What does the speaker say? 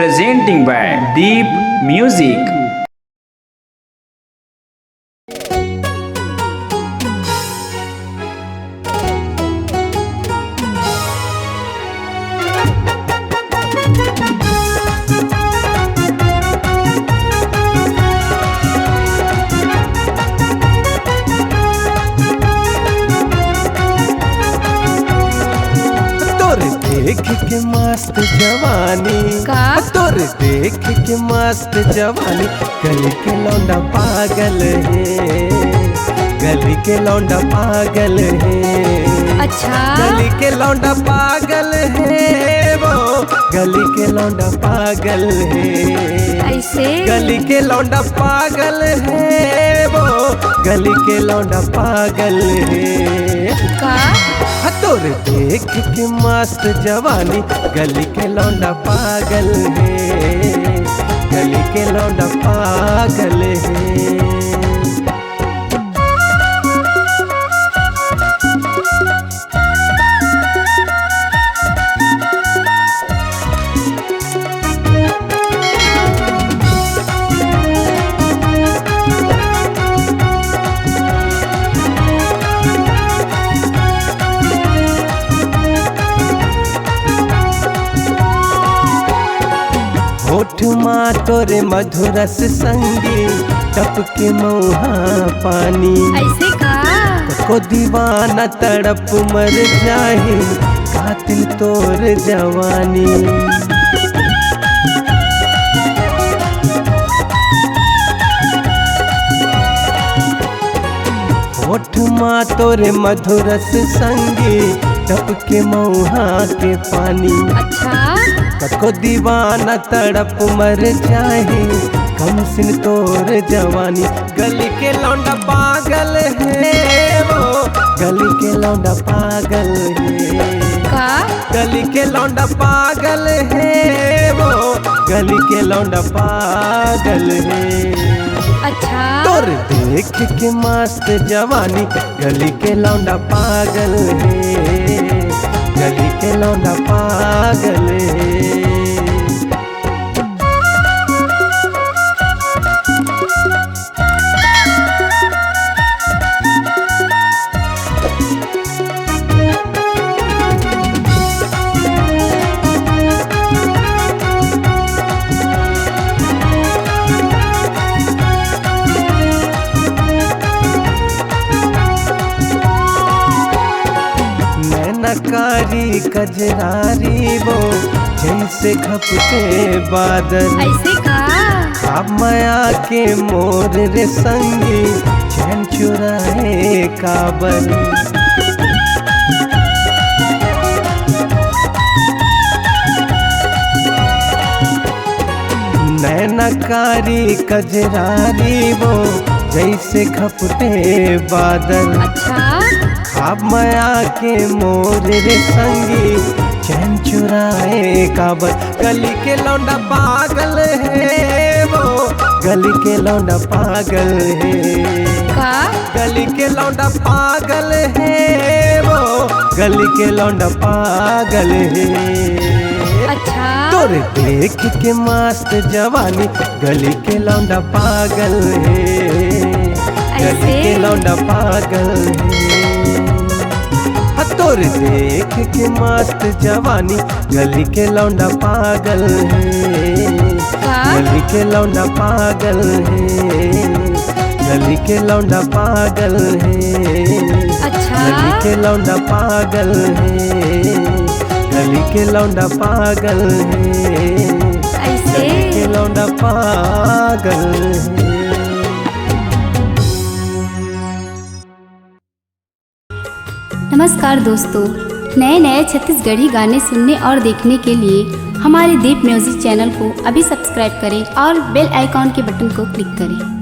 presenting by Deep Music. देख के मस्त जवानी का? तोर देख के मस्त जवानी गली के लौंडा पागल है, गली के लौंडा पागल है। अच्छा गली के लौंडा पागल है, वो गली के लौंडा पागल है। ऐसे गली के लौंडा पागल है, वो गली के लौंडा पागल है। का तोर देख के मस्त जवानी गली के लौंडा पागल है, गली के लौंडा पागल है। होठ माँ तोरे मधुरस संगी टपके मौहा पानी। ऐसे का को दीवाना तड़प मर जाए कातिल तोर जवानी। होठ माँ तोरे मधुरस संगी टपके मौहा के पानी। अच्छा को दीवाना तड़प मर जाए कम सिन तोर जवानी। गली के लौंडा पागल है, वो गली के लौंडा पागल है। का गली के लौंडा पागल है, वो गली के लौंडा पागल है। अच्छा तोर देख के मस्त जवानी गली के लौंडा पागल है, गली के लौंडा पागल है। नकारी कजरारी वो जैसे घपते बादल। ऐसे का अब माया के मोर रे संगी चैन चुराए काबल। नैनकारी कजरारी वो जैसे घपते बादल। अच्छा खाब माया के मोर रे संगी चैन चुराए काबल। गली के लौंडा पागल है, वो गली के लौंडा पागल है। का गली के लौंडा पागल है, वो गली के लौंडा पागल है। अच्छा तोर देख के मस्त जवानी गली के लौंडा पागल है, गली के लौंडा पागल है। तोर देख के मस्त जवानी गली के लौंडा पागल है, गली के लौंडा पागल है। गली के लौंडा पागल है, अच्छा गली के लौंडा पागल है। गली के लौंडा पागल है, ऐसे गली के लौंडा पागल है। नमस्कार दोस्तों, नए नए छत्तीसगढ़ी गाने सुनने और देखने के लिए हमारे दीप म्यूजिक चैनल को अभी सब्सक्राइब करें और बेल आइकॉन के बटन को क्लिक करें।